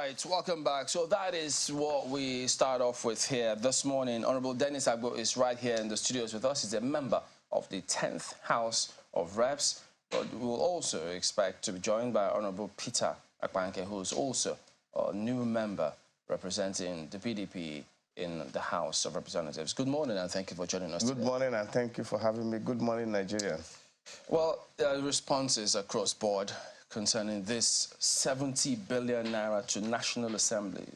right, welcome back. So that is what we start off with here this morning. Honorable Dennis Agbo is right here in the studios with us. He's a member of the 10th House of Reps, but we will also expect to be joined by Honorable Peter Akpanke, who is also a new member representing the PDP in the House of Representatives. Good morning, and thank you for joining us today. Good morning, and thank you for having me. Good morning, Nigeria. Well, responses across board concerning this 70 billion naira to National Assembly.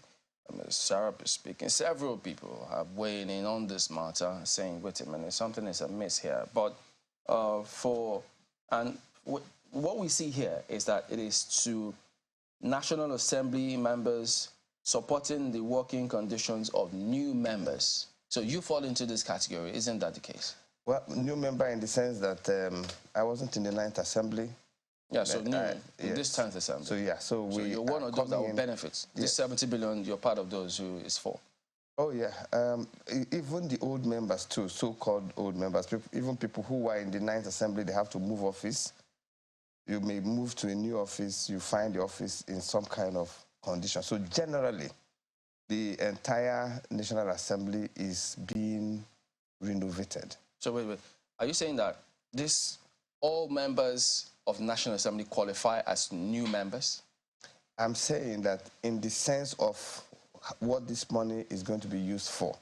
Sarah is speaking. Several people are weighing in on this matter, saying, wait a minute, something is amiss here. But what we see here is that it is to National Assembly members supporting the working conditions of new members. So you fall into this category, isn't that the case? Well, new member in the sense that I wasn't in the 9th Assembly. Yeah, so new in this 10th Assembly. So yeah, so you're one of those that will benefit. Yes. This 70 billion, you're part of those who is for. Oh yeah, even the old members too, so-called old members, even people who were in the 9th Assembly, they have to move office. You may move to a new office, you find the office in some kind of condition. So generally, the entire National Assembly is being renovated. So wait, are you saying that all members of National Assembly qualify as new members? I'm saying that in the sense of what this money is going to be used for,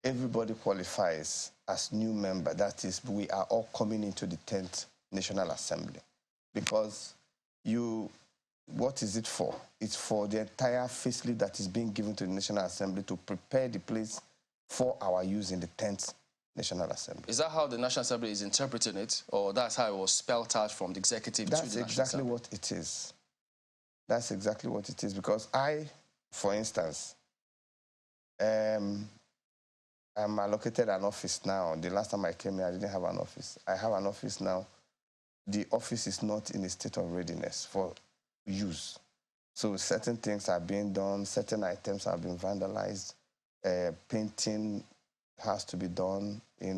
everybody qualifies as new member. That is, we are all coming into the 10th National Assembly. Because what is it for? It's for the entire facility that is being given to the National Assembly to prepare the place for our use in the 10th National Assembly. Is that how the National Assembly is interpreting it, or that's how it was spelled out from the executive to the National Assembly? That's exactly what it is. That's exactly what it is, because for instance, I'm allocated an office now. The last time I came here, I didn't have an office. I have an office now. The office is not in a state of readiness for use. So certain things are being done, certain items have been vandalized, painting has to be done, a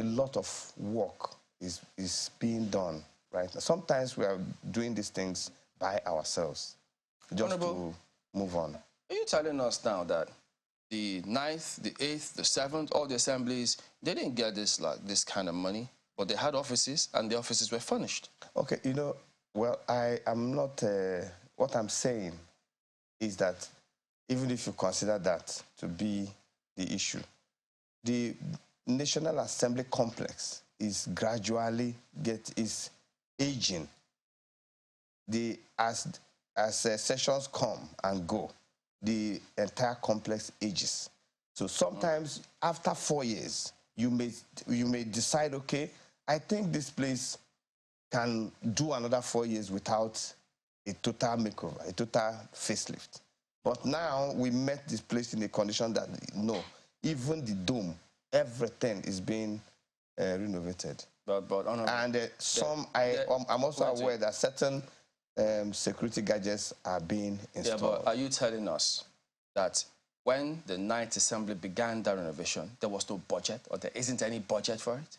lot of work is being done right now. Sometimes we are doing these things by ourselves, just to move on. Are you telling us now that the 9th, the 8th, the 7th, all the assemblies, they didn't get this kind of money, but they had offices and the offices were furnished? Okay, well, I am not, what I'm saying is that even if you consider that to be the issue, the National Assembly complex is gradually aging. As sessions come and go, the entire complex ages. So sometimes after 4 years, you may decide, okay, I think this place can do another 4 years without a total makeover, a total facelift. But now we met this place in a condition that, no, even the dome, everything is being renovated. I'm also aware that certain security gadgets are being installed. Yeah, but are you telling us that when the 9th Assembly began that renovation, there was no budget, or there isn't any budget for it?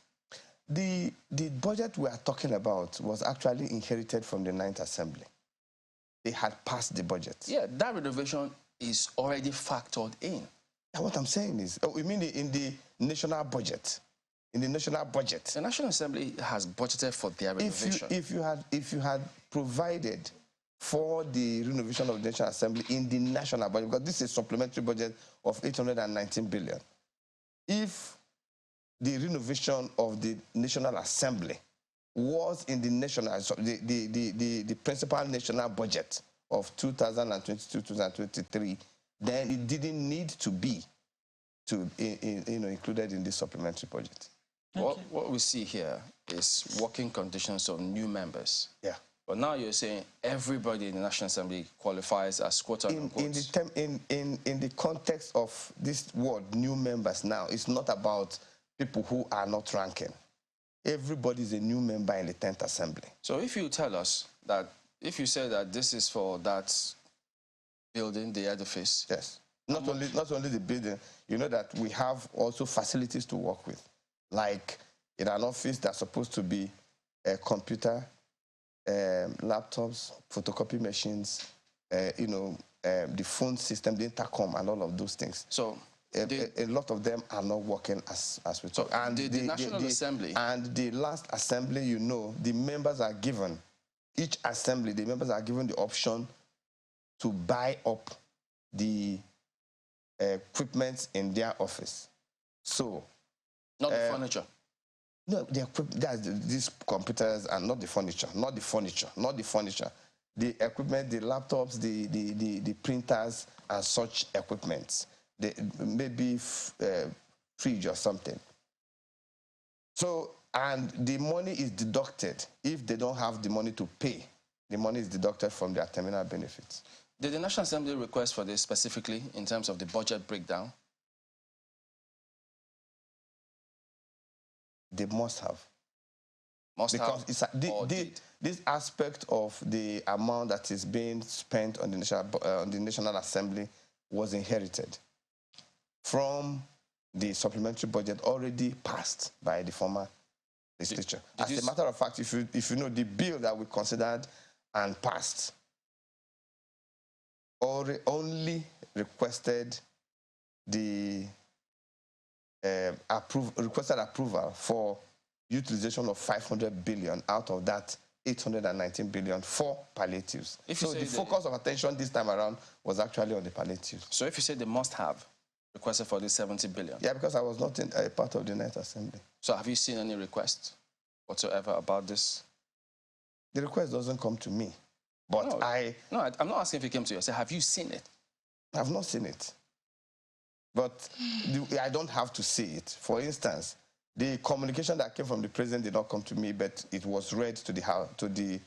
The budget we are talking about was actually inherited from the 9th Assembly. They had passed the budget. Yeah, that renovation is already factored in. Yeah, what I'm saying is, we mean in the national budget. In the national budget. The National Assembly has budgeted for their renovation. If you had provided for the renovation of the National Assembly in the national budget, because this is a supplementary budget of 819 billion. If the renovation of the National Assembly was in the the principal national budget of 2022-2023, then it didn't need to be included in this supplementary budget. What we see here is working conditions of new members. Yeah. But now you're saying everybody in the National Assembly qualifies as quote-unquote. In the context of this word, new members now, it's not about people who are not ranking. Everybody is a new member in the 10th Assembly. So if you tell us that, if you say that this is for that building, the edifice. Yes. Not only the building, you know that we have also facilities to work with. Like in an office that's supposed to be a computer, laptops, photocopy machines, the phone system, the intercom, and all of those things. So a lot of them are not working as we talk. And the National Assembly. And the last assembly, the members are given, each assembly, the members are given the option to buy up the equipment in their office. So, not the furniture. No, these computers and not the furniture, not the furniture. The equipment, the laptops, the printers and such equipment. Maybe fridge or something. So, and the money is deducted. If they don't have the money to pay, the money is deducted from their terminal benefits. Did the National Assembly request for this specifically in terms of the budget breakdown? They must have. Because this aspect of the amount that is being spent on the National Assembly was inherited from the supplementary budget already passed by the former legislature. As a matter of fact, if you know, the bill that we considered and passed only requested the requested approval for utilization of 500 billion out of that 819 billion for palliatives. So the focus of attention this time around was actually on the palliatives. So if you say they must have requested for this 70 billion? Yeah, because I was not a part of the Night Assembly. So have you seen any request whatsoever about this? The request doesn't come to me, but No, I'm not asking if it came to you. I said, have you seen it? I've not seen it. But I don't have to see it. For instance, the communication that came from the president did not come to me, but it was read to the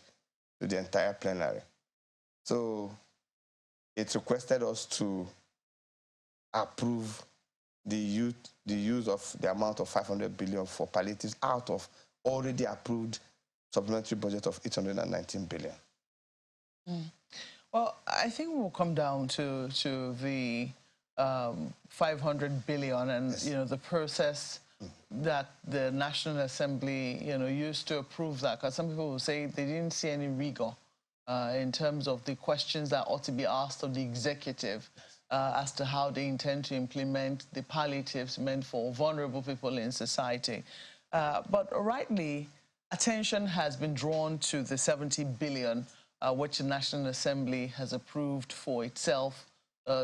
entire plenary. So it requested us to approve the use of the amount of 500 billion for palliatives out of already approved supplementary budget of 819 billion. Well, I think we'll come down to the 500 billion and yes. The process that the National Assembly used to approve that, because some people will say they didn't see any rigor in terms of the questions that ought to be asked of the executive as to how they intend to implement the palliatives meant for vulnerable people in society. But rightly, attention has been drawn to the 70 billion which the National Assembly has approved for itself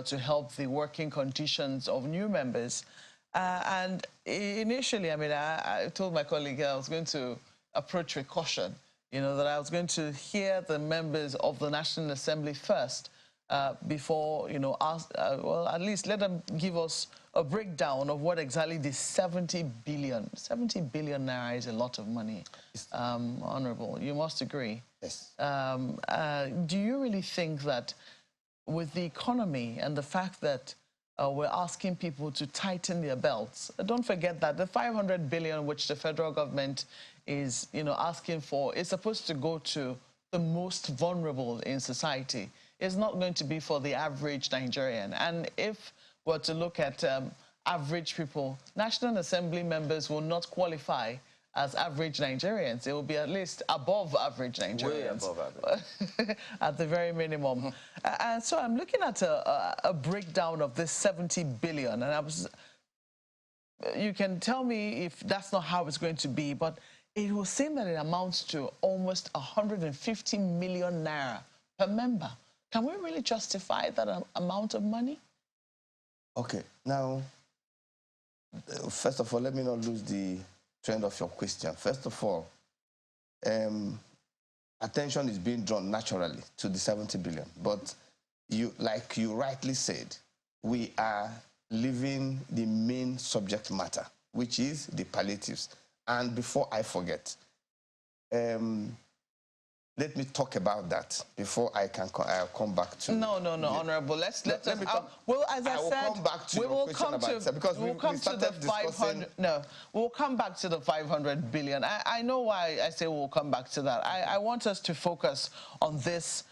to help the working conditions of new members. And initially, I told my colleague I was going to approach with caution, that I was going to hear the members of the National Assembly first before, at least let them give us a breakdown of what exactly the 70 billion naira is a lot of money. Honourable, you must agree. Yes. Do you really think that with the economy and the fact that we're asking people to tighten their belts, don't forget that the 500 billion which the federal government is, asking for is supposed to go to the most vulnerable in society. It's not going to be for the average Nigerian. And if we're to look at average people, National Assembly members will not qualify as average Nigerians. It will be at least above average Nigerians. Way above average. At the very minimum. And so I'm looking at a breakdown of this 70 billion. And you can tell me if that's not how it's going to be, but it will seem that it amounts to almost 150 million naira per member. Can we really justify that amount of money? Okay. Now, first of all, let me not lose the trend of your question. First of all, attention is being drawn naturally to the 70 billion. But like you rightly said, we are leaving the main subject matter, which is the palliatives. And before I forget, let me talk about that before I can come back to... No, Honourable. Let us... Well, as I said, come back to we will come to... Because we'll come to the 500... No, we'll come back to the 500 billion. I know why I say we'll come back to that. I want us to focus on this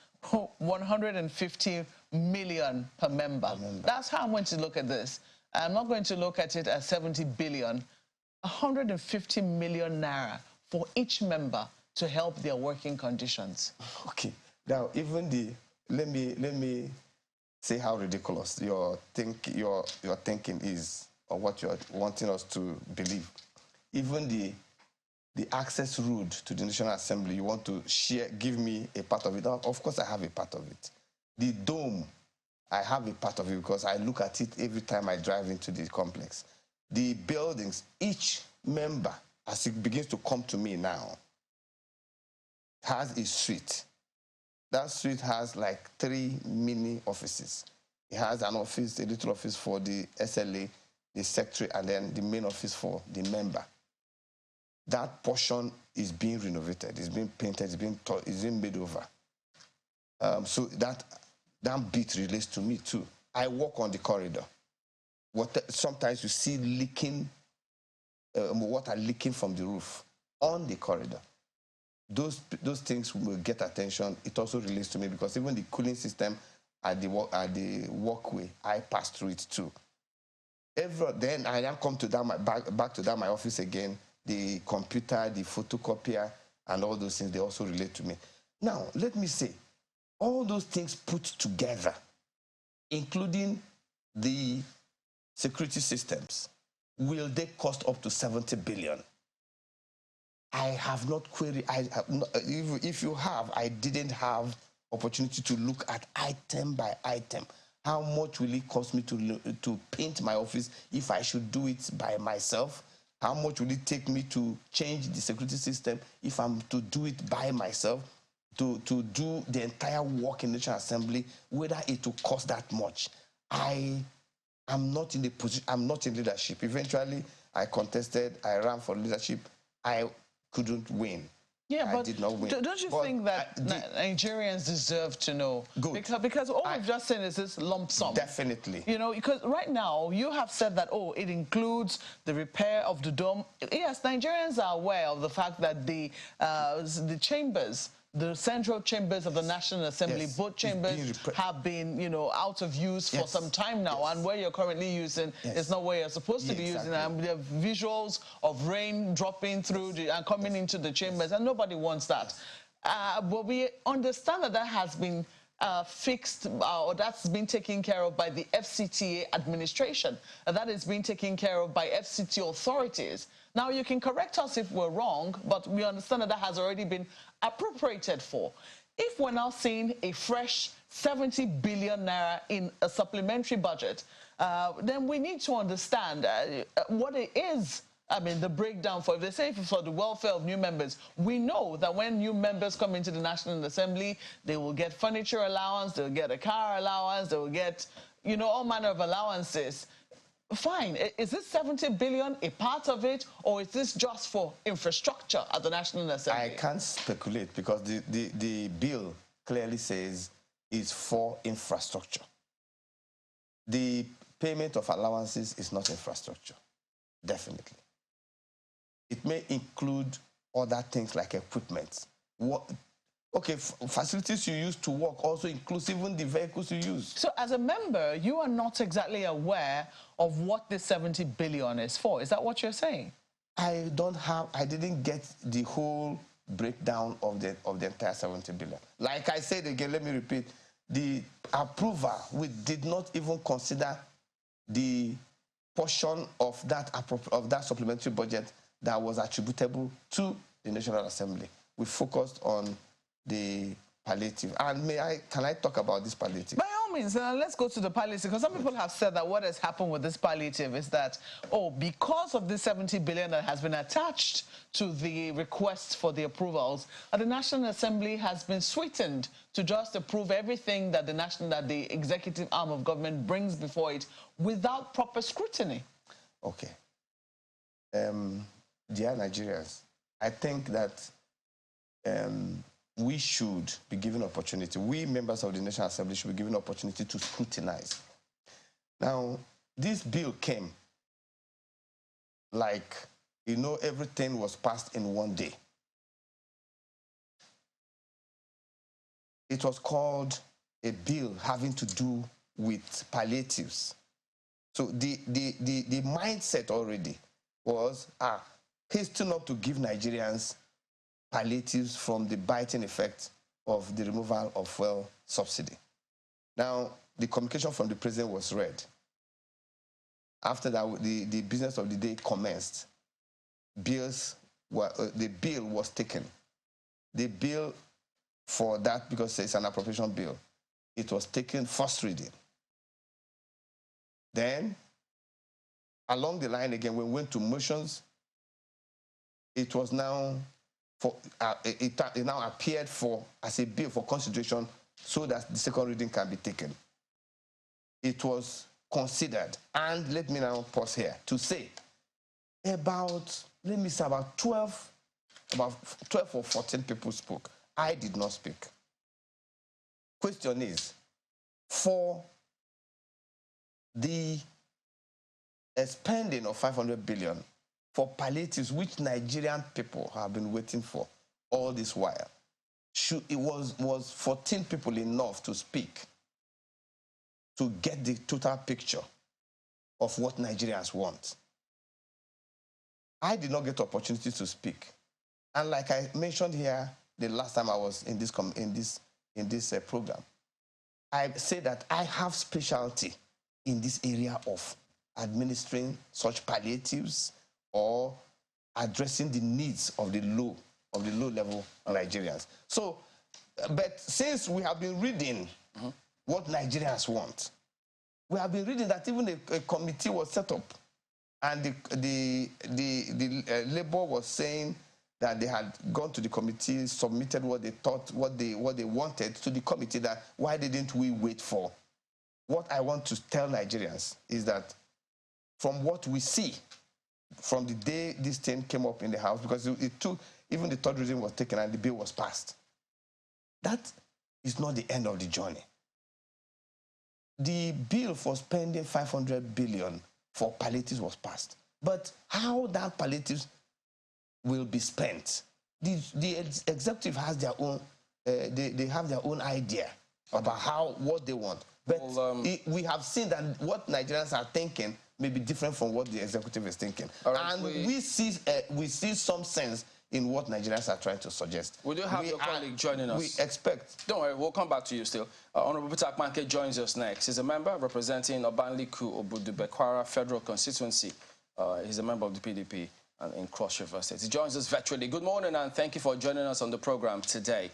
150 million per member. That's how I'm going to look at this. I'm not going to look at it as 70 billion. 150 million naira for each member to help their working conditions. Okay. Now, even the let me say how ridiculous your thinking is, or what you're wanting us to believe. Even the access road to the National Assembly, you want to give me a part of it. Of course, I have a part of it. The dome, I have a part of it because I look at it every time I drive into the complex. The buildings, each member, as it begins to come to me now, has a suite. That suite has like 3 mini offices. It has an office, a little office for the SLA, the secretary, and then the main office for the member. That portion is being renovated, it's being painted, it's being made over. So that bit relates to me too. I walk on the corridor. Sometimes you see leaking, water leaking from the roof on the corridor. Those things will get attention. It also relates to me because even the cooling system at the walkway, I pass through it too. Then I now come to back to my office again. The computer, the photocopier, and all those things, they also relate to me. Now, let me say, all those things put together, including the security systems, will they cost up to 70 billion? I have not queried. If you have, I didn't have opportunity to look at item by item. How much will it cost me to paint my office if I should do it by myself? How much will it take me to change the security system if I'm to do it by myself? To do the entire work in the National Assembly, whether it will cost that much. I am not in the position, I'm not in leadership. Eventually, I contested, I ran for leadership. I couldn't win. Yeah, I did not win. Don't you think that Nigerians deserve to know? Good. Because all we've just said is this lump sum. Definitely. You know, because right now you have said that, oh, it includes the repair of the dome. Yes, Nigerians are aware of the fact that the chambers, the central chambers of the National Assembly, yes, both chambers have been, you know, out of use for some time now, and where you're currently using is not where you're supposed to be using. And there are visuals of rain dropping through and coming into the chambers, and nobody wants that. But we understand that that has been fixed, or that's been taken care of by the FCTA administration. That is being taken care of by FCT authorities. Now, you can correct us if we're wrong, but we understand that that has already been appropriated for. If we're now seeing a fresh 70 billion naira in a supplementary budget, then we need to understand what it is. I mean, the breakdown for, if they say for the welfare of new members, we know that when new members come into the National Assembly, they will get furniture allowance, they'll get a car allowance, they will get, you know, all manner of allowances. Fine. Is this 70 billion a part of it, or is this just for infrastructure at the National Assembly? I can't speculate because the bill clearly says it's for infrastructure. The payment of allowances is not infrastructure, definitely. It may include other things like equipment. Facilities you use to work also includes even the vehicles you use. So as a member, you are not exactly aware of what this 70 billion is for. Is that what you're saying? I didn't get the whole breakdown of the entire 70 billion. Like I said again, let me repeat, the approval, we did not even consider the portion of that supplementary budget that was attributable to the National Assembly. We focused on the palliative. And can I talk about this palliative? By all means, let's go to the palliative, because some people have said that what has happened with this palliative is that, oh, because of the 70 billion that has been attached to the request for the approvals, the National Assembly has been sweetened to just approve everything that the executive arm of government brings before it without proper scrutiny. Okay. Dear Nigerians, I think that we should be given opportunity. We members of the National Assembly should be given opportunity to scrutinize. Now, this bill came like, you know, everything was passed in one day. It was called a bill having to do with palliatives. So the mindset already was, hasten up to give Nigerians palliatives from the biting effect of the removal of fuel subsidy. Now, the communication from the president was read. After that, the business of the day commenced. The bill was taken. The bill for that, because it's an appropriation bill, it was taken first reading. Then, along the line again, we went to motions. It was now it now appeared as a bill for consideration so that the second reading can be taken. It was considered, and let me now pause here to say about 12 or 14 people spoke. I did not speak. Question is, for the spending of 500 billion for palliatives, which Nigerian people have been waiting for all this while, was 14 people enough to speak to get the total picture of what Nigerians want? I did not get the opportunity to speak. And like I mentioned here the last time I was in this program, I say that I have specialty in this area of administering such palliatives or addressing the needs of the low-level Nigerians. So, but since we have been reading what Nigerians want, we have been reading that even a committee was set up, and the Labour was saying that they had gone to the committee, submitted what they thought, what they wanted to the committee, that why didn't we wait for? What I want to tell Nigerians is that from what we see, from the day this thing came up in the House, because it took, even the third reading was taken and the bill was passed, that is not the end of the journey. The bill for spending 500 billion for palliatives was passed. But how that palliatives will be spent, the executive has their own, they have their own idea about what they want. But we have seen that what Nigerians are thinking may be different from what the executive is thinking. Right, and we see some sense in what Nigerians are trying to suggest. We do have your colleague joining us. We expect. Don't worry, we'll come back to you still. Honorable Peter Akmanke joins us next. He's a member representing Obanliku Obudu-Bekwara Federal Constituency. He's a member of the PDP in Cross River State. He joins us virtually. Good morning, and thank you for joining us on the program today.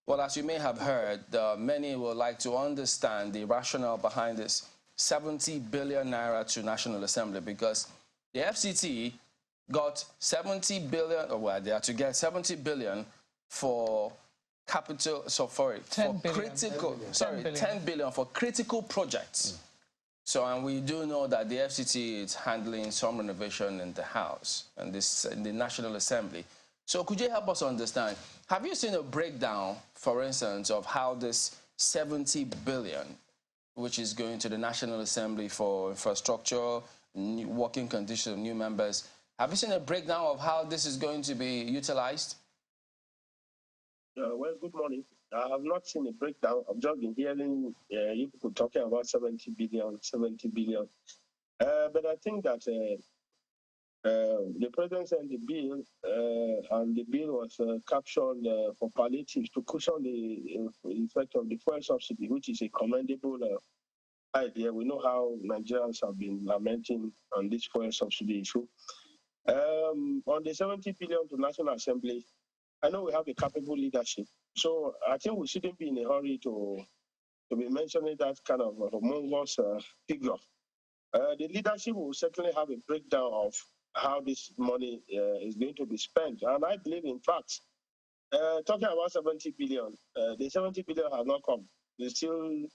Well, as you may have heard, many would like to understand the rationale behind this 70 billion naira to National Assembly, because the FCT got 70 billion, or well, they had to get 70 billion for capital, so for 10 billion for critical projects. So, and we do know that the FCT is handling some renovation in the House and this in the National Assembly. So could you help us understand, have you seen a breakdown, for instance, of how this 70 billion, which is going to the National Assembly for infrastructure, working conditions of new members, have you seen a breakdown of how this is going to be utilized? Well, good morning. I have not seen a breakdown. I've just been hearing you people talking about 70 billion. But I think that the president sent the bill, and the bill was captioned for palliatives to cushion the effect of the fuel subsidy, which is a commendable idea. We know how Nigerians have been lamenting on this fuel subsidy issue. On the 70 billion to National Assembly, I know we have a capable leadership, so I think we shouldn't be in a hurry to be mentioning that kind of humongous figure. The leadership will certainly have a breakdown of how this money is going to be spent, and I believe, in fact, talking about 70 billion, the 70 billion have not come. It's still,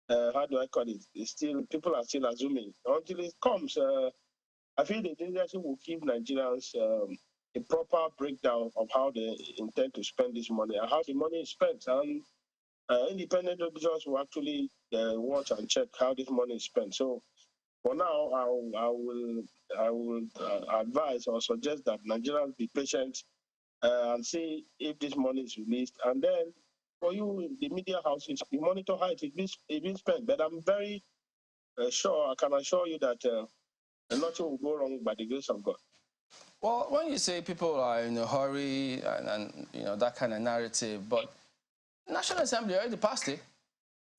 how do I call it? It's still, people are still assuming until it comes. I feel the leadership will give Nigerians a proper breakdown of how they intend to spend this money and how the money is spent. And independent auditors will actually watch and check how this money is spent. So for now, I will advise or suggest that Nigerians be patient and see if this money is released. And then for you, the media houses, you monitor how it is being spent. But I'm very sure, I can assure you that nothing will go wrong by the grace of God. Well, when you say people are in a hurry and you know, that kind of narrative, but National Assembly already passed it.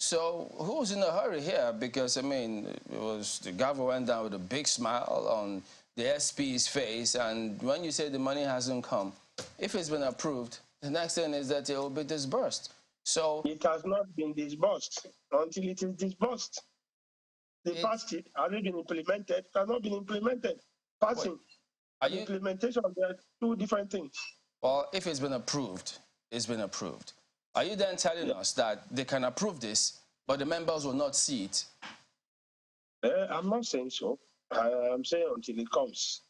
So who's in a hurry here? Because, I mean, it was the governor went down with a big smile on the SP's face, and when you say the money hasn't come, if it's been approved, the next thing is that it will be disbursed. So it has not been disbursed until it is disbursed. They passed it. Has it been implemented? It has not been implemented. Passing and implementation, they are two different things. Well, if it's been approved, it's been approved. Are you then telling us that they can approve this, but the members will not see it? I'm not saying so. I'm saying until it comes.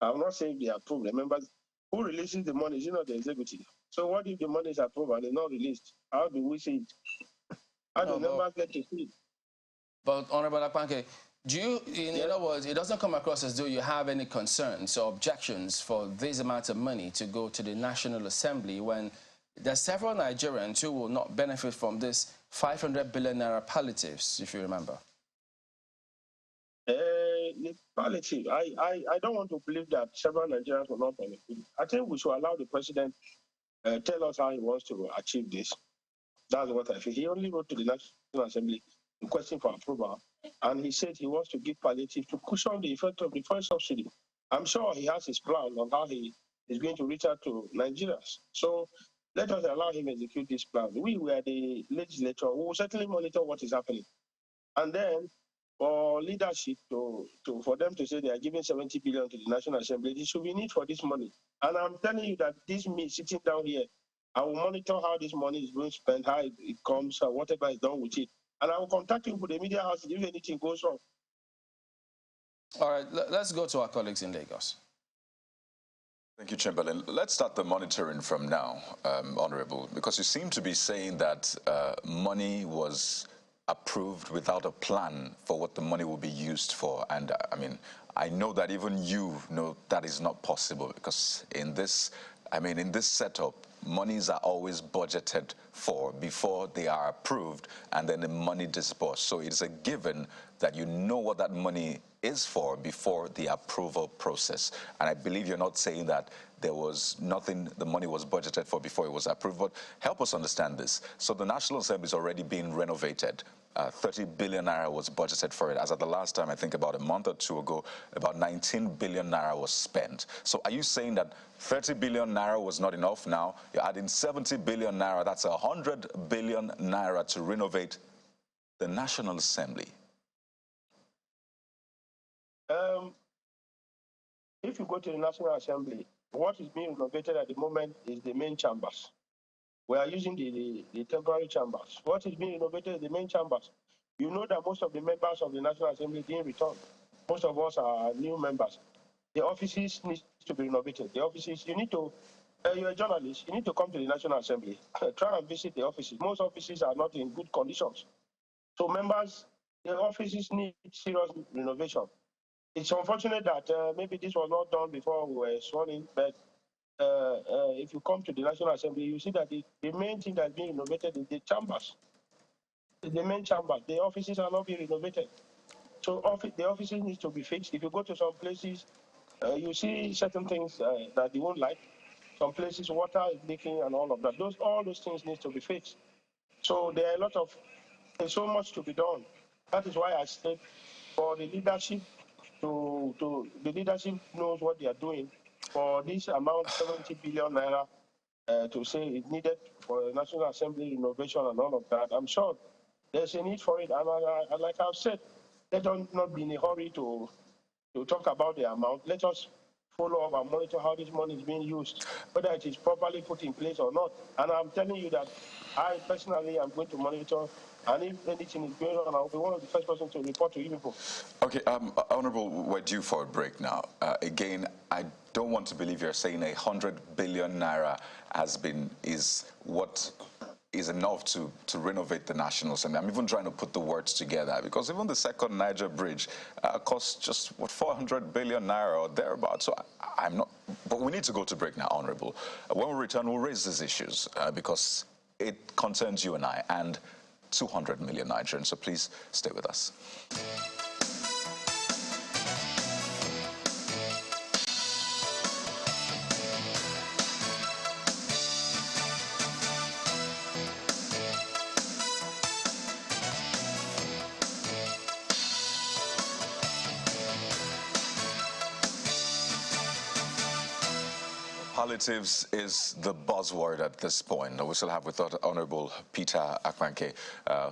I'm not saying they approve. The members who releases the money is not the executive. So what if the money is approved and it's not released? How do we see it? How do members get to see it? But Honorable Apanke, do you, in other words, it doesn't come across as though you have any concerns or objections for this amount of money to go to the National Assembly when there's several Nigerians who will not benefit from this 500 billion naira palliatives, if you remember? The palliative, I don't want to believe that several Nigerians will not benefit. I think we should allow the president tell us how he wants to achieve this. That's what I feel. He only wrote to the National Assembly requesting for approval, and he said he wants to give palliative to cushion the effect of the fuel subsidy. I'm sure he has his plan on how he is going to reach out to Nigerians. So let us allow him execute this plan. We were the legislature. We will certainly monitor what is happening. And then for leadership for them to say they are giving 70 billion to the National Assembly, there should be need for this money. And I'm telling you that this me sitting down here, I will monitor how this money is being spent, how it comes, whatever is done with it. And I will contact you with the media house if anything goes wrong. All right, let's go to our colleagues in Lagos. Thank you, Chamberlain. Let's start the monitoring from now, Honorable, because you seem to be saying that money was approved without a plan for what the money will be used for. And I mean, I know that even you know that is not possible because in this setup, monies are always budgeted for before they are approved and then the money disbursed. So it's a given that you know what that money is for before the approval process. And I believe you're not saying that there was nothing, the money was budgeted for before it was approved. But help us understand this. So the National Assembly is already being renovated. 30 billion naira was budgeted for it. As at the last time, I think about a month or two ago, about 19 billion naira was spent. So are you saying that 30 billion naira was not enough now? You're adding 70 billion naira. That's 100 billion naira to renovate the National Assembly. If you go to the National Assembly, what is being renovated at the moment is the main chambers. We are using the temporary chambers. What is being renovated is the main chambers. You know that most of the members of the National Assembly didn't return. Most of us are new members. The offices need to be renovated. The offices, you need to, you're a journalist, you need to come to the National Assembly. Try and visit the offices. Most offices are not in good conditions. So members, the offices need serious renovation. It's unfortunate that maybe this was not done before we were sworn in, but if you come to the National Assembly, you see that the main thing that's being renovated is the chambers. The main chambers, the offices are not being renovated. So the offices need to be fixed. If you go to some places, you see certain things that you won't like. Some places, water is leaking and all of that. All those things need to be fixed. So there's so much to be done. That is why I said for the leadership the leadership knows what they are doing. For this amount, 70 billion naira, to say it needed for the National Assembly renovation and all of that, I'm sure there's a need for it. And like I've said, let us not be in a hurry to talk about the amount. Let us follow up and monitor how this money is being used, whether it is properly put in place or not. And I'm telling you that I personally am going to monitor, and if anything is going on, I'll be one of the first persons to report to you people. Okay, Honorable, we're due for a break now. Again, I don't want to believe you're saying 100 billion naira is what is enough to renovate the National Assembly. I'm even trying to put the words together because even the second Niger bridge costs just, 400 billion naira or thereabouts. So I'm not, but we need to go to break now, Honorable. When we return, we'll raise these issues because it concerns you and I and 200 million Nigerians. So please stay with us. palliatives is the buzzword at this point. We still have with us Honorable Peter Akpanke,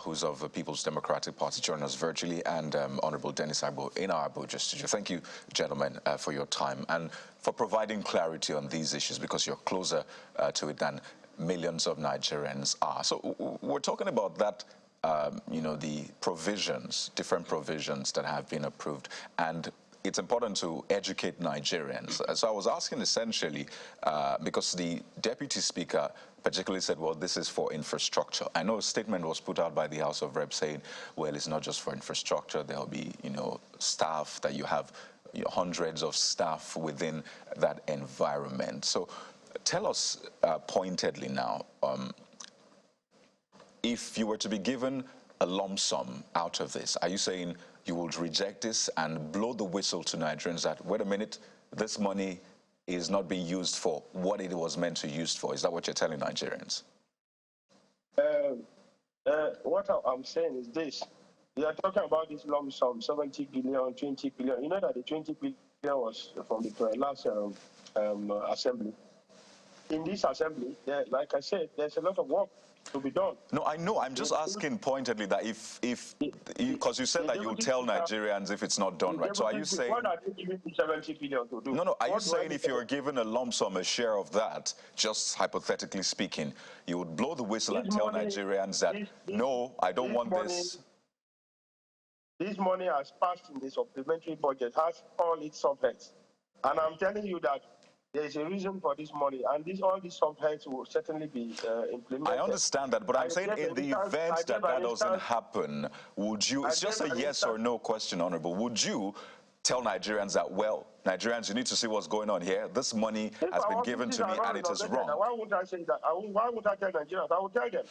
who's of the People's Democratic Party, joining us virtually, and Honorable Dennis Agbo in our Abuja studio. Thank you, gentlemen, for your time and for providing clarity on these issues, because you're closer to it than millions of Nigerians are. So we're talking about that, you know, the provisions, different provisions that have been approved, and it's important to educate Nigerians. So I was asking essentially, because the Deputy Speaker particularly said, well, this is for infrastructure. I know a statement was put out by the House of Reps saying, well, it's not just for infrastructure. There'll be, you know, staff, that you have hundreds of staff within that environment. So tell us pointedly now, if you were to be given a lump sum out of this, are you saying you would reject this and blow the whistle to Nigerians that, wait a minute, this money is not being used for what it was meant to be used for? Is that what you're telling Nigerians? What I'm saying is this. We are talking about this lump sum, 70 billion, 20 billion. You know that the 20 billion was from the last assembly. In this assembly, like I said, there's a lot of work to be done. No, I know. I'm just asking pointedly that because you said that you'll tell Nigerians if it's not done right. So are you saying... What are you giving 70 billion to do? No, are you saying if you're given a lump sum, a share of that, just hypothetically speaking, you would blow the whistle and tell Nigerians that, no, I don't want this? This money has passed in the supplementary budget, has all its subheads. And I'm telling you that there's a reason for this money, and all these subheads will certainly be implemented. I understand that, but I'm saying in the event that doesn't happen, would you, it's just a yes or no question, Honorable, would you tell Nigerians that, well, Nigerians, you need to see what's going on here. This money has been given to me and it is wrong? Why would I say that? Why would I tell Nigerians? I would tell them.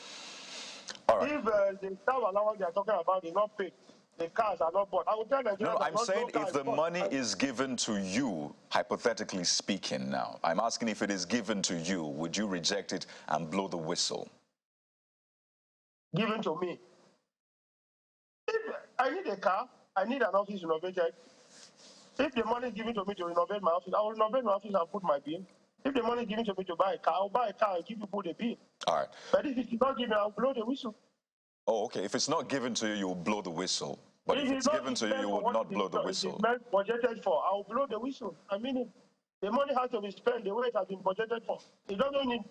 All right. If the staff allowance they are talking about is not paid, the cars are not bought, I would tell Nigerians. No, I'm saying if the money is given to you, hypothetically speaking now, I'm asking if it is given to you, would you reject it and blow the whistle? Given to me. If I need a car, I need an office renovated. If the money is given to me to renovate my office, I will renovate my office and put my bill. If the money is given to me to buy a car, I'll buy a car and give people the bill. All right. But if it's not given, I'll blow the whistle. Oh, okay. If it's not given to you, you will blow the whistle. But if it's given to you, you would not blow the whistle. If it's budgeted for, I'll blow the whistle. I mean, the money has to be spent the way it has been budgeted for. They don't need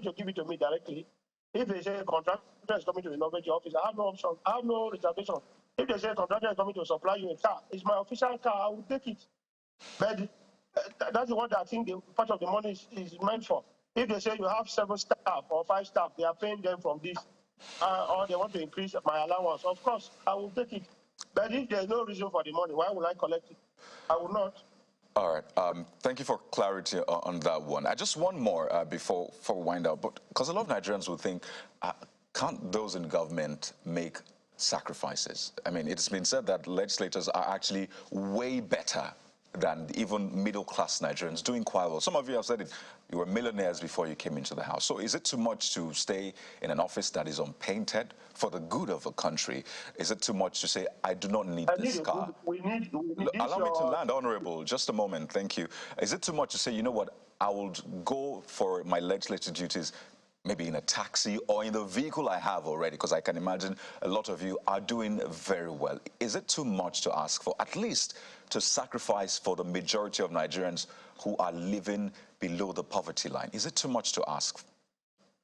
to give it to me directly. If they say a contractor is coming to renovate your office, I have no option. I have no reservation. If they say a contractor is coming to supply you a car, it's my official car, I will take it. But that's what I think part of the money is meant for. If they say you have 7 staff or 5 staff, they are paying them from this, or they want to increase my allowance, of course, I will take it. But if there's no reason for the money, why would I collect it? I will not. All right. Thank you for clarity on that one. I just one more before we wind up, because a lot of Nigerians would think, can't those in government make sacrifices? I mean, it's been said that legislators are actually way better than even middle-class Nigerians, doing quite well. Some of you have said it, you were millionaires before you came into the House. So is it too much to stay in an office that is unpainted for the good of a country? Is it too much to say, I do not need this car? We need Allow me to land, Honorable, just a moment, thank you. Is it too much to say, you know what, I will go for my legislative duties maybe in a taxi or in the vehicle I have already, because I can imagine a lot of you are doing very well. Is it too much to ask for, at least to sacrifice for the majority of Nigerians who are living below the poverty line? Is it too much to ask?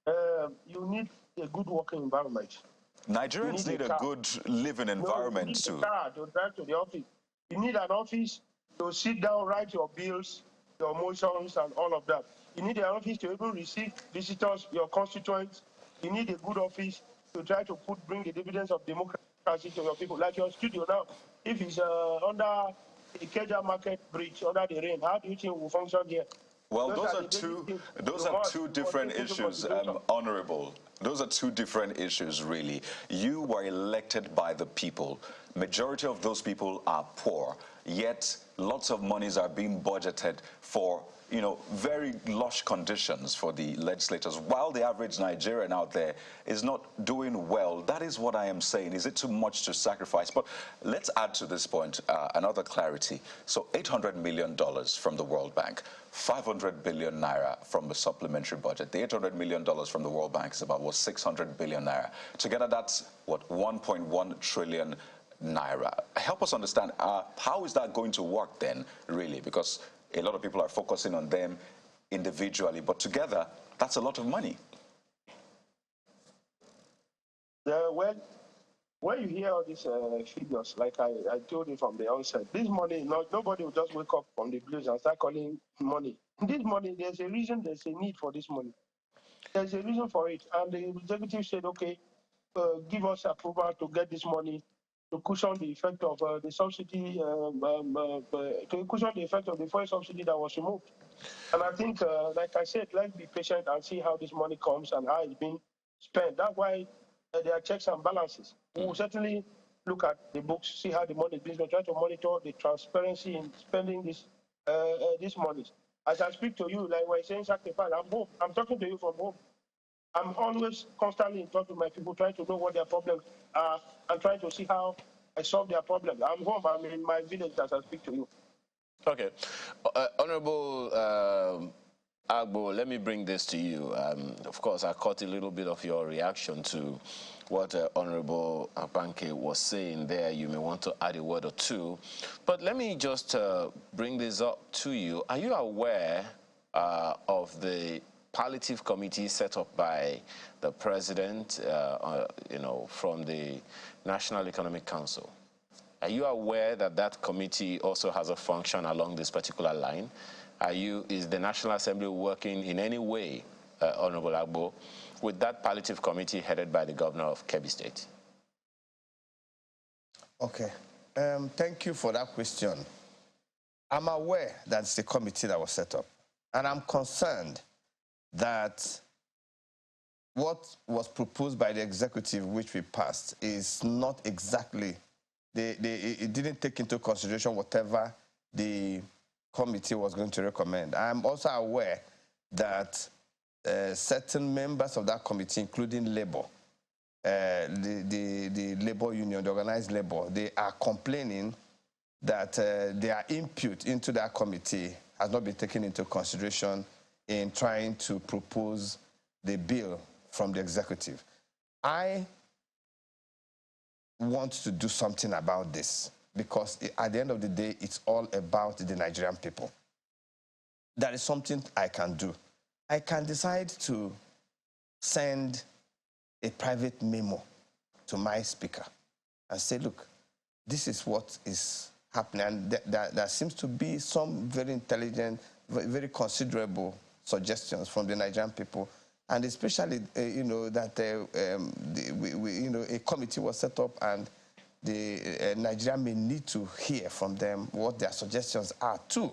You need a good working environment. Nigerians need a good living environment too. You need a car to drive to the office. You need an office to sit down, write your bills, your motions, and all of that. You need an office to even receive visitors, your constituents. You need a good office to try to bring the dividends of democracy to your people. Like your studio now, if it's under a Keja Market Bridge, under the rain, how do you think it will function here? Well, those are two different issues, Honorable. Those are two different issues, really. You were elected by the people. Majority of those people are poor, yet lots of monies are being budgeted for, you know, very lush conditions for the legislators, while the average Nigerian out there is not doing well. That is what I am saying. Is it too much to sacrifice? But let's add to this point another clarity. So $800 million from the World Bank, 500 billion naira from the supplementary budget. The $800 million from the World Bank is about, what, 600 billion naira. Together, that's, what, 1.1 trillion naira. Help us understand, how is that going to work then, really? Because a lot of people are focusing on them individually, but together, that's a lot of money. When you hear all these figures, like I told you from the onset, this money, nobody will just wake up from the blues and start calling money. This money, there's a reason, there's a need for this money. There's a reason for it. And the executive said, okay, give us approval to get this money to cushion the effect of the subsidy, to cushion the effect of the fuel subsidy that was removed. And I think, like I said, let's be patient and see how this money comes and how it's being spent. That's why there are checks and balances. We will certainly look at the books, see how the money is being spent, try to monitor the transparency in spending these monies. As I speak to you, like we're saying sacrifice, I'm home. I'm talking to you from home. I'm always constantly in touch with my people, trying to know what their problems are and trying to see how I solve their problems. I'm home. I'm in my village as I speak to you. Okay. Honorable Agbo, let me bring this to you. Of course, I caught a little bit of your reaction to what Honorable Apanke was saying there. You may want to add a word or two. But let me just bring this up to you. Are you aware of the palliative committee set up by the president, you know, from the National Economic Council? Are you aware that that committee also has a function along this particular line? Is the National Assembly working in any way, Honorable Agbo, with that palliative committee headed by the governor of Kebbi State? Okay. Thank you for that question. I'm aware that's the committee that was set up, and I'm concerned that what was proposed by the executive, which we passed, is not exactly, it didn't take into consideration whatever the committee was going to recommend. I'm also aware that certain members of that committee, including Labour, the Labour Union, the organized Labour, they are complaining that their input into that committee has not been taken into consideration in trying to propose the bill from the executive. I want to do something about this because at the end of the day, it's all about the Nigerian people. That is something I can do. I can decide to send a private memo to my speaker and say, look, this is what is happening. And there seems to be some very intelligent, very considerable suggestions from the Nigerian people, and especially, you know, that you know, a committee was set up, and the Nigeria may need to hear from them what their suggestions are too.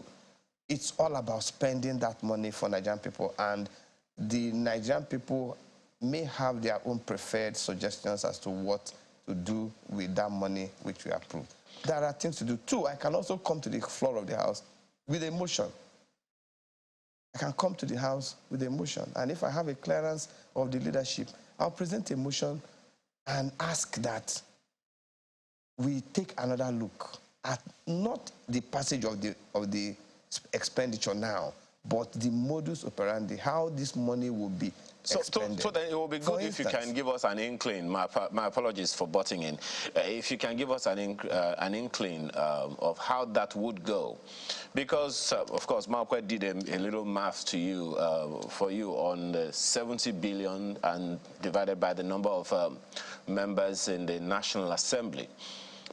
It's all about spending that money for Nigerian people, and the Nigerian people may have their own preferred suggestions as to what to do with that money which we approve. There are things to do too. I can also come to the floor of the House with a motion. I can come to the House with a motion, and if I have a clearance of the leadership, I'll present a motion and ask that we take another look at not the passage of the expenditure now, but the modus operandi, how this money will be expended. So then it will be good if you can give us an inkling. My apologies for butting in. If you can give us an inkling of how that would go. Because, of course, Malquet did a little math to you, for you on the 70 billion and divided by the number of members in the National Assembly.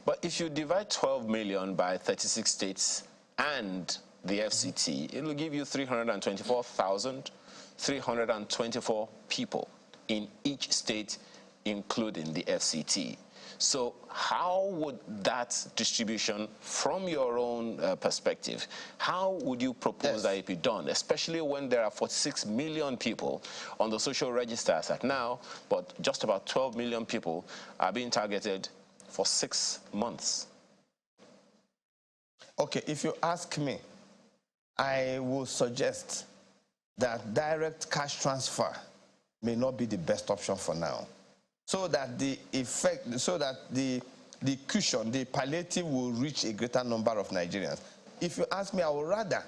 But if you divide 12 million by 36 states and the FCT, it will give you 324,324 people in each state, including the FCT. So how would that distribution, from your own perspective, how would you propose that it be done, especially when there are 46 million people on the social register as at now, but just about 12 million people are being targeted for 6 months? Okay, if you ask me, I will suggest that direct cash transfer may not be the best option for now, so that the effect, so that the cushion, the palliative will reach a greater number of Nigerians. If you ask me, I would rather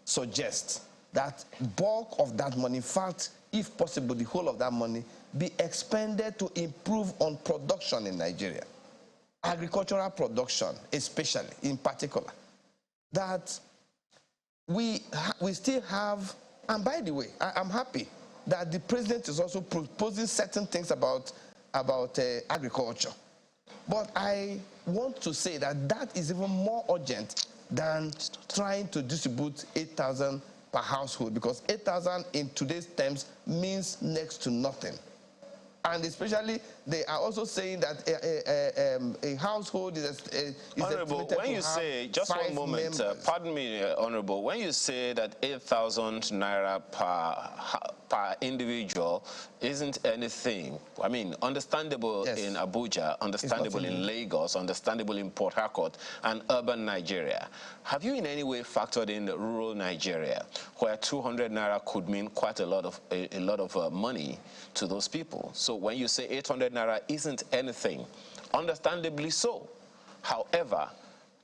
suggest that bulk of that money, in fact, if possible, the whole of that money, be expended to improve on production in Nigeria. Agricultural production, especially, in particular. That we still have, and by the way, I'm happy that the president is also proposing certain things about agriculture. But I want to say that that is even more urgent than trying to distribute 8,000 per household, because 8,000 in today's terms means next to nothing. And especially, they are also saying that a household is Honorable, when you say, just one moment, pardon me, Honorable, when you say that 8,000 naira per individual isn't anything, I mean, understandable in Abuja, understandable in Lagos, understandable in Port Harcourt, and urban Nigeria. Have you in any way factored in rural Nigeria, where 200 naira could mean quite a lot of money to those people? So when you say 800 naira isn't anything, understandably so. However,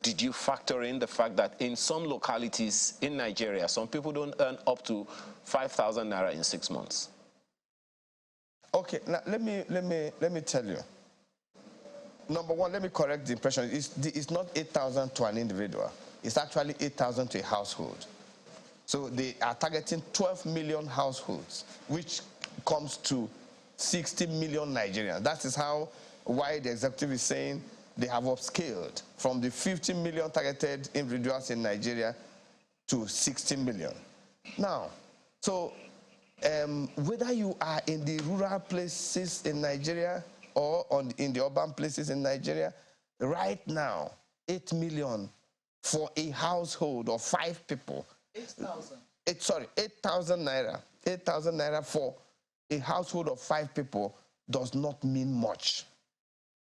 did you factor in the fact that in some localities in Nigeria, some people don't earn up to 5,000 naira in 6 months? Okay, now let me tell you. Number one, let me correct the impression. It's not 8,000 to an individual. It's actually 8,000 to a household. So they are targeting 12 million households, which comes to 60 million Nigerians. That is why the executive is saying they have upscaled from the 50 million targeted individuals in Nigeria to 60 million. Now, so whether you are in the rural places in Nigeria or in the urban places in Nigeria, right now, 8 million for a household of 5 people. 8,000. 8,000 naira. 8,000 naira for a household of 5 people does not mean much.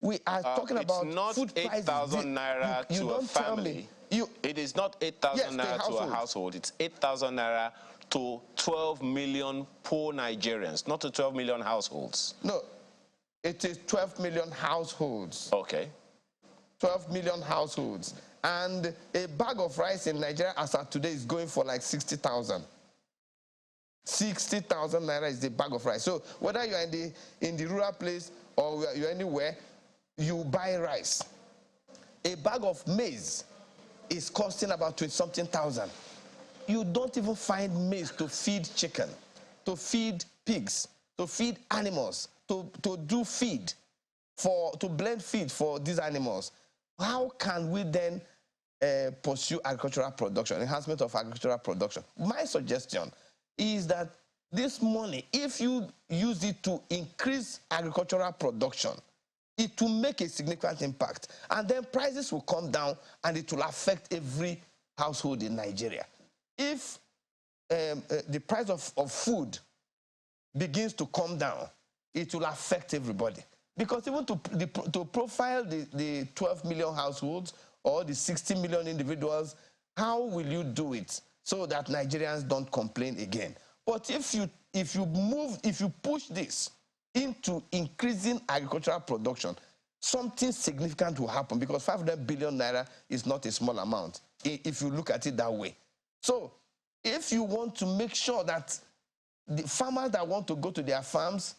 We are talking about food prices. It's not 8,000 naira to a family. It is not 8,000 naira to a household. It's 8,000 naira to 12 million poor Nigerians, not to 12 million households. No, it is 12 million households. Okay. 12 million households. And a bag of rice in Nigeria as of today is going for like 60,000. 60,000 naira is the bag of rice. So whether you're in the rural place or you're anywhere, you buy rice. A bag of maize is costing about 20-something thousand. You don't even find maize to feed chicken, to feed pigs, to feed animals, to do feed, to blend feed for these animals. How can we then pursue agricultural production, enhancement of agricultural production? My suggestion is that this money, if you use it to increase agricultural production, it will make a significant impact. And then prices will come down and it will affect every household in Nigeria. If the price of food begins to come down, it will affect everybody. Because even to profile the 12 million households or the 60 million individuals, how will you do it so that Nigerians don't complain again? But if you push this into increasing agricultural production, something significant will happen, because 500 billion naira is not a small amount if you look at it that way. So if you want to make sure that the farmers that want to go to their farms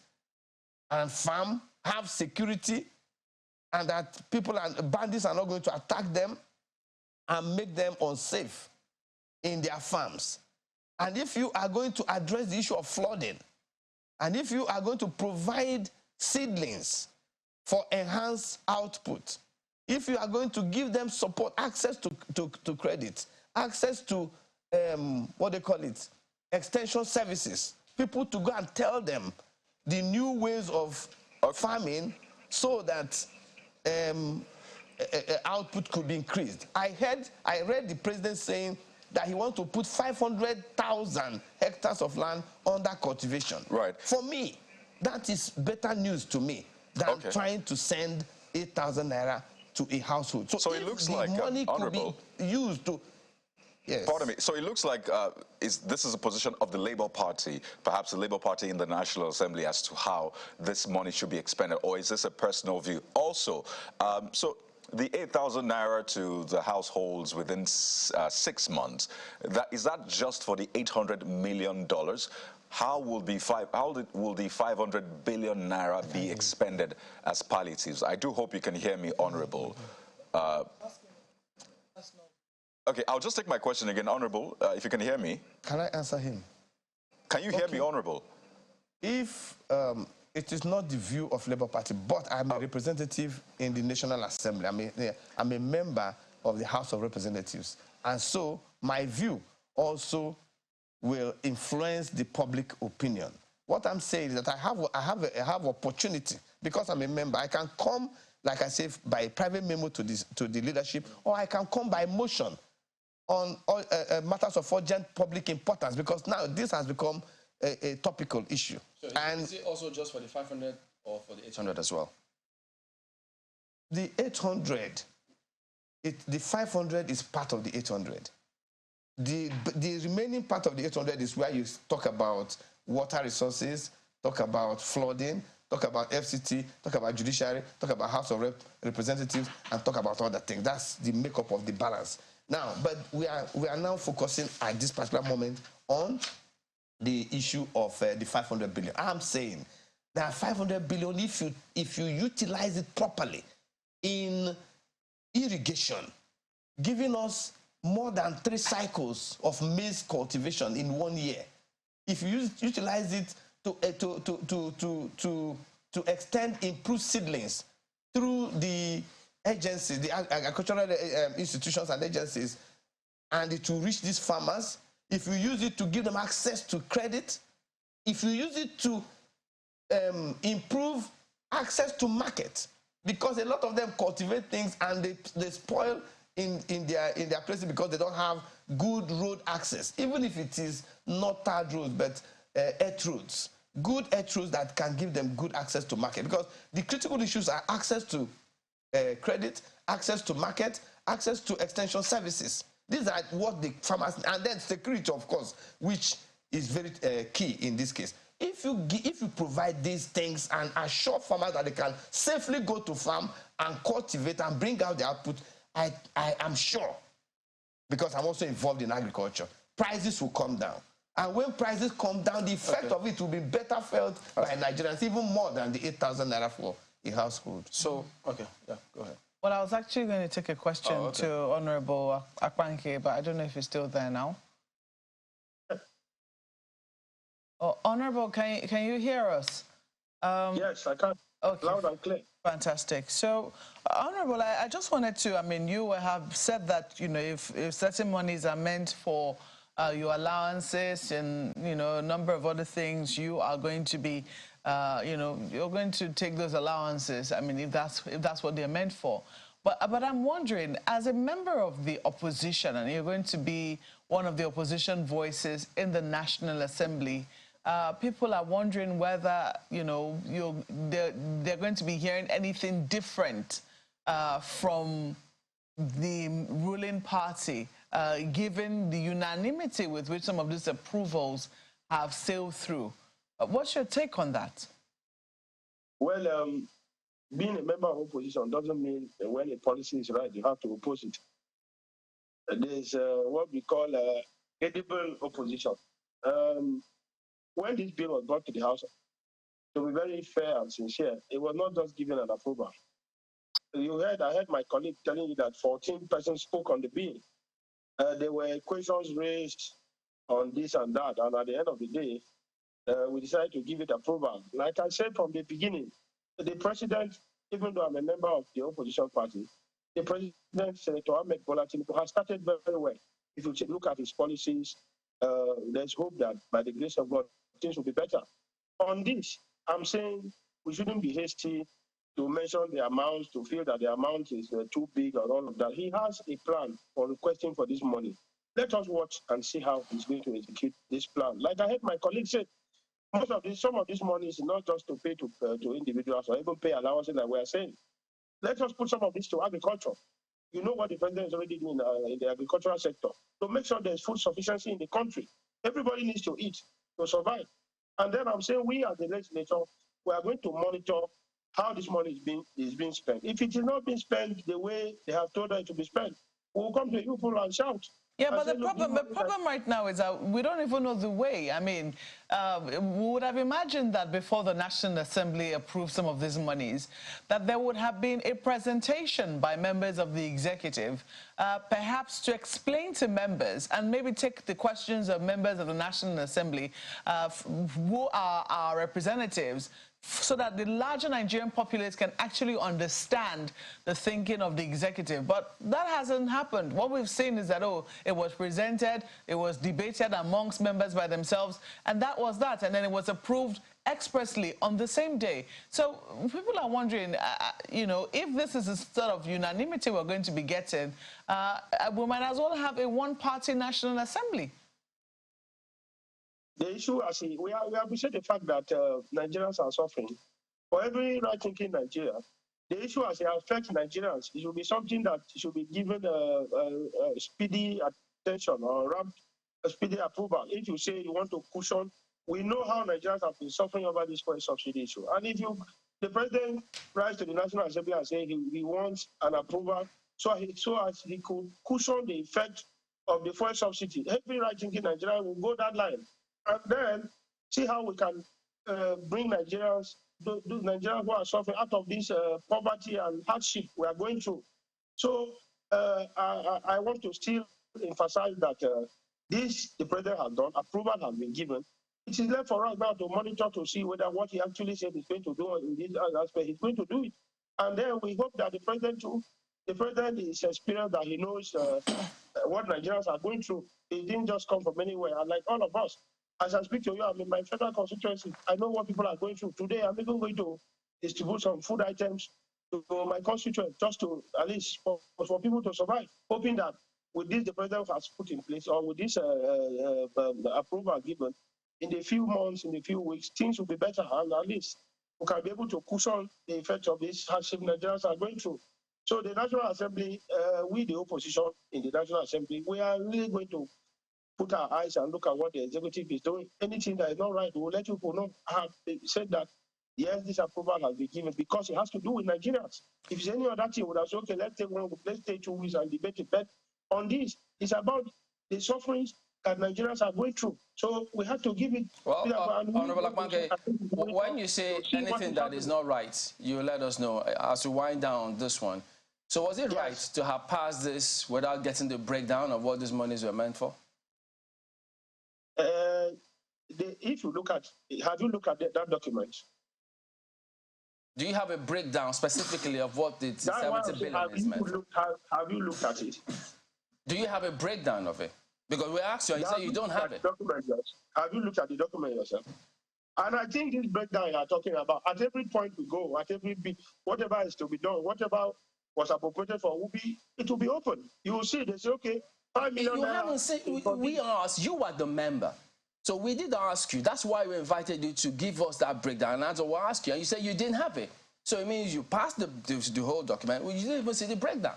and farm have security, and that bandits are not going to attack them and make them unsafe in their farms, and if you are going to address the issue of flooding, and if you are going to provide seedlings for enhanced output, if you are going to give them support, access to credit, access to, extension services, people to go and tell them the new ways of farming, so that output could be increased. I read the president saying that he wants to put 500,000 hectares of land under cultivation. Right. For me, that is better news to me than trying to send 8,000 naira to a household. So it looks like money could be used to. Yes. Pardon me. So it looks like this is a position of the Labour Party, perhaps the Labour Party in the National Assembly, as to how this money should be expended, or is this a personal view? Also, so the 8,000 naira to the households within 6 months, is that just for the $800 million? How will the 500 billion naira be expended as palliatives? I do hope you can hear me, Honourable. Okay, I'll just take my question again, Honourable, if you can hear me. Can I answer him? Can you hear me, Honourable? If it is not the view of Labour Party, but I'm a representative in the National Assembly. I'm a member of the House of Representatives. And so my view also will influence the public opinion. What I'm saying is that I have opportunity, because I'm a member. I can come, like I say, by a private memo to the leadership, or I can come by motion on matters of urgent public importance, because now this has become a topical issue. So is it also just for the 500 or for the 800 as well? The 800, the 500 is part of the 800. The remaining part of the 800 is where you talk about water resources, talk about flooding, talk about FCT, talk about judiciary, talk about House of Representatives, and talk about other things. That's the makeup of the balance. Now, but we are now focusing at this particular moment on the issue of the 500 billion. I'm saying that 500 billion, if you utilize it properly in irrigation, giving us more than 3 cycles of maize cultivation in 1 year, if you utilize it to extend improved seedlings through the agencies, the agricultural institutions and agencies, and it will reach these farmers, if you use it to give them access to credit, if you use it to improve access to market, because a lot of them cultivate things and they spoil in their places because they don't have good road access, even if it is not tarred roads, but earth roads, good earth roads that can give them good access to market. Because the critical issues are access to credit, access to market, access to extension services. These are what the farmers, and then security, of course, which is very key in this case. If you provide these things and assure farmers that they can safely go to farm and cultivate and bring out the output, I am sure, because I'm also involved in agriculture, prices will come down. And when prices come down, the effect of it will be better felt by Nigerians, even more than the 8,000 naira for a household. So, okay, yeah, go ahead. Well, I was actually going to take a question to Honourable Akpanke, but I don't know if he's still there now. Oh, Honourable, can you hear us? Yes, I can. Okay. Loud and clear. Fantastic. So, Honourable, I just wanted to, I mean, you have said that, you know, if certain monies are meant for your allowances and, you know, a number of other things, you are going to be, you know, you're going to take those allowances, I mean, if that's what they're meant for. But I'm wondering, as a member of the opposition, and you're going to be one of the opposition voices in the National Assembly, people are wondering whether, you know, they're going to be hearing anything different from the ruling party, given the unanimity with which some of these approvals have sailed through. What's your take on that? Well, being a member of opposition doesn't mean that when a policy is right, you have to oppose it. There's what we call edible opposition. When this bill was brought to the House, to be very fair and sincere, it was not just given an approval. I heard my colleague telling you that 14 persons spoke on the bill. There were questions raised on this and that, and at the end of the day, we decided to give it approval. Like I said from the beginning, the president, even though I'm a member of the opposition party, the president, Senator Ahmed Bola Tinubu, has started very well. If you look at his policies, there's hope that by the grace of God, things will be better. On this, I'm saying we shouldn't be hasty to mention the amounts, to feel that the amount is too big or all of that. He has a plan for requesting for this money. Let us watch and see how he's going to execute this plan. Like I heard my colleague say, some of this money is not just to pay to individuals or even pay allowances like we are saying. Let us put some of this to agriculture. You know what the president is already doing in the agricultural sector to make sure there's food sufficiency in the country. Everybody needs to eat to survive. And then I'm saying we as the legislature, we are going to monitor how this money is being spent. If it is not being spent the way they have told it to be spent, we'll come to you people and shout. Yeah, but the problem right now is that we don't even know the way. I mean, we would have imagined that before the National Assembly approved some of these monies, that there would have been a presentation by members of the executive, perhaps to explain to members and maybe take the questions of members of the National Assembly who are our representatives, so that the larger Nigerian populace can actually understand the thinking of the executive. But that hasn't happened. What we've seen is that, oh, it was presented, it was debated amongst members by themselves, and that was that. And then it was approved expressly on the same day. So people are wondering, you know, if this is a sort of unanimity we're going to be getting, we might as well have a one-party National Assembly. The issue, we appreciate the fact that Nigerians are suffering. For every right-thinking Nigeria, the issue as it affects Nigerians, it should be something that should be given speedy attention or speedy approval. If you say you want to cushion, we know how Nigerians have been suffering over this fuel subsidy issue. And if the president writes to the National Assembly and says he wants an approval so as he could cushion the effect of the fuel subsidy, every right-thinking Nigerian will go that line. And then see how we can bring Nigerians, those Nigerians who are suffering out of this poverty and hardship we are going through. So I want to still emphasize that the president has done, approval has been given. It is left for us now to monitor to see whether what he actually said he's going to do in this aspect, he's going to do it. And then we hope that the president is experienced, that he knows what Nigerians are going through. It didn't just come from anywhere. And like all of us, as I speak to you, I'm in my federal constituency. I know what people are going through. Today, I'm even going to distribute some food items to my constituents, just to at least for people to survive, hoping that with this the president has put in place, or with this approval given, in a few months, in a few weeks, things will be better, and at least we can be able to cushion the effects of this hardship Nigerians are going through. So the National Assembly, we the opposition in the National Assembly, we are really going to put our eyes and look at what the executive is doing. Anything that is not right, we will let people know. I have said that, yes, this approval has been given because it has to do with Nigerians. If it's any other thing, we would have said, okay, let's take 2 weeks and debate it. But on this, it's about the sufferings that Nigerians are going through. So we have to give it. Well, Honorable Akmanke, when you say anything that is not right, you let us know as we wind down this one. So was it right to have passed this without getting the breakdown of what these monies were meant for? If you look at, have you looked at that document? Do you have a breakdown specifically of what the 70 billion is meant for? Have you looked at it? Do you have a breakdown of it? Because we asked you and you said you don't have it. Have you looked at the document yourself? And I think this breakdown you are talking about, at every point we go, at every bit, whatever is to be done, whatever was appropriated for it will be open. You will see, they say, okay, 5 million. You haven't said, we asked, you are the member. So we did ask you. That's why we invited you to give us that breakdown. And we asked you, and you said you didn't have it. So it means you passed the whole document. You didn't even see the breakdown.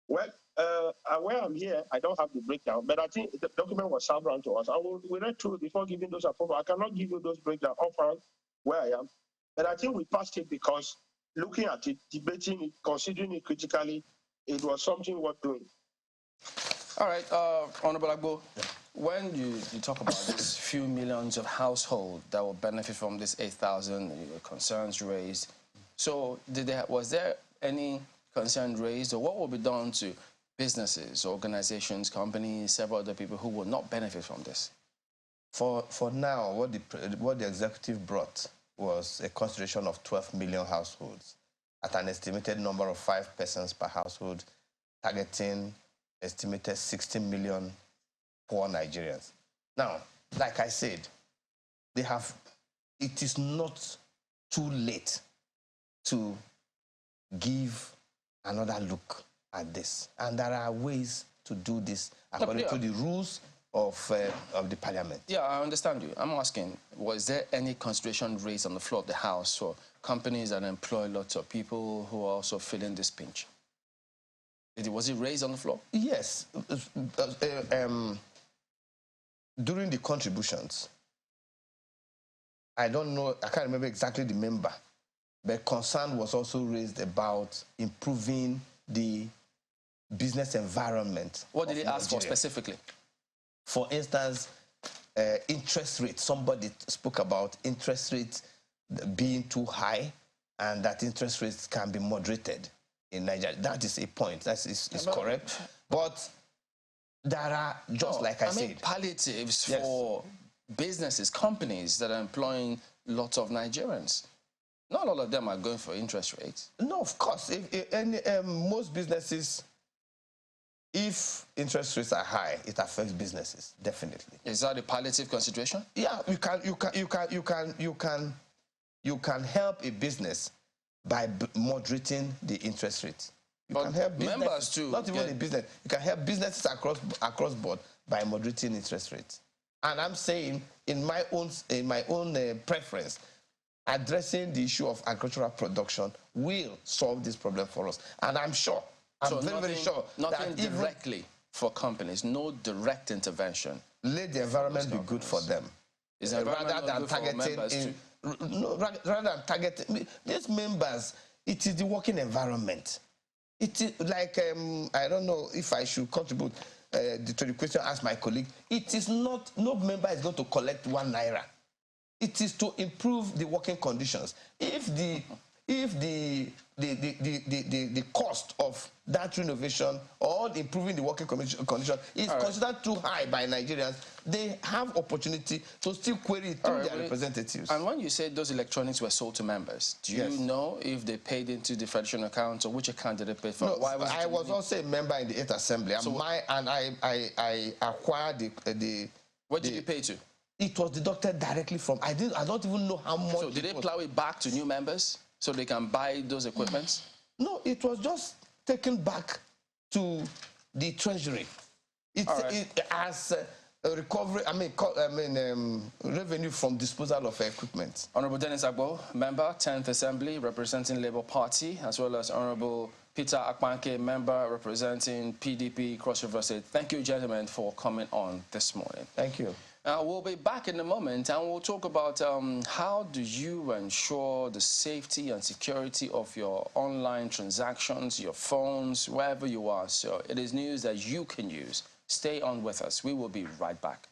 Well, where I'm here, I don't have the breakdown, but I think the document was served around to us. We read through it before giving those approval. I cannot give you those breakdown offhand where I am, but I think we passed it because looking at it, debating it, considering it critically, it was something worth doing. All right, Honorable Agbo, when you talk about these few millions of households that will benefit from this 8,000 concerns raised, so was there any concern raised, or what will be done to businesses, organizations, companies, several other people who will not benefit from this? For now, what the executive brought was a consideration of 12 million households at an estimated number of 5 persons per household, targeting estimated 16 million poor Nigerians. Now, like I said, it is not too late to give another look at this. And there are ways to do this according to the rules of the parliament. Yeah, I understand you. I'm asking, was there any consideration raised on the floor of the House for companies that employ lots of people who are also feeling this pinch? Was it raised on the floor? Yes. During the contributions, I don't know, I can't remember exactly the member, but concern was also raised about improving the business environment. What did he ask for specifically? For instance, interest rate. Somebody spoke about interest rates being too high and that interest rates can be moderated in Nigeria. That is a point. That is correct. But there are, like I said, palliatives for businesses, companies that are employing lots of Nigerians. Not all of them are going for interest rates. No, of course. Most businesses, if interest rates are high, it affects businesses, definitely. Is that a palliative consideration? Yeah, you can help a business by moderating the interest rate. You can help members too. Not even a business. You can help businesses across board by moderating interest rates. And I'm saying, in my own preference, addressing the issue of agricultural production will solve this problem for us. And I'm sure. I'm very sure. Nothing directly for companies. No direct intervention. Let the environment be good for them. Is rather than targeting. Rather than targeting these members, it is the working environment. It is like I don't know if I should contribute to the question asked my colleague. It is not, no member is going to collect 1 naira. It is to improve the working conditions. If the cost of that renovation or improving the working condition is considered too high by Nigerians, they have opportunity to still query it through their representatives. And when you said those electronics were sold to members, do you know if they paid into the federation account or which account did they pay for? No, I was also a member in the 8th Assembly, and I acquired the... What did you pay to? It was deducted directly from... I don't even know how much... So did they plow it back to new members so they can buy those equipments? No, it was just taken back to the treasury. It as a recovery, revenue from disposal of equipment. Honorable Dennis Agbo, member, 10th Assembly, representing Labour Party, as well as Honorable Peter Akpanke, member representing PDP Cross River State. Thank you, gentlemen, for coming on this morning. Thank you. We'll be back in a moment and we'll talk about how do you ensure the safety and security of your online transactions, your phones, wherever you are. So it is news that you can use. Stay on with us. We will be right back.